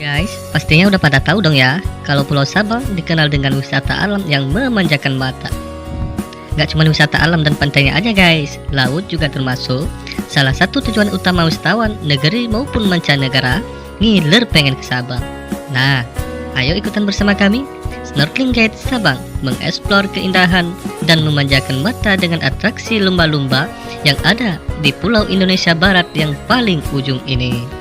Guys, pastinya udah pada tahu dong ya, kalau Pulau Sabang dikenal dengan wisata alam yang memanjakan mata. Gak cuma wisata alam dan pantainya aja guys, laut juga termasuk salah satu tujuan utama wisatawan negeri maupun mancanegara ngiler pengen ke Sabang. Nah, ayo ikutan bersama kami Snorkeling Guide Sabang mengeksplor keindahan dan memanjakan mata dengan atraksi lumba-lumba yang ada di Pulau Indonesia Barat yang paling ujung ini.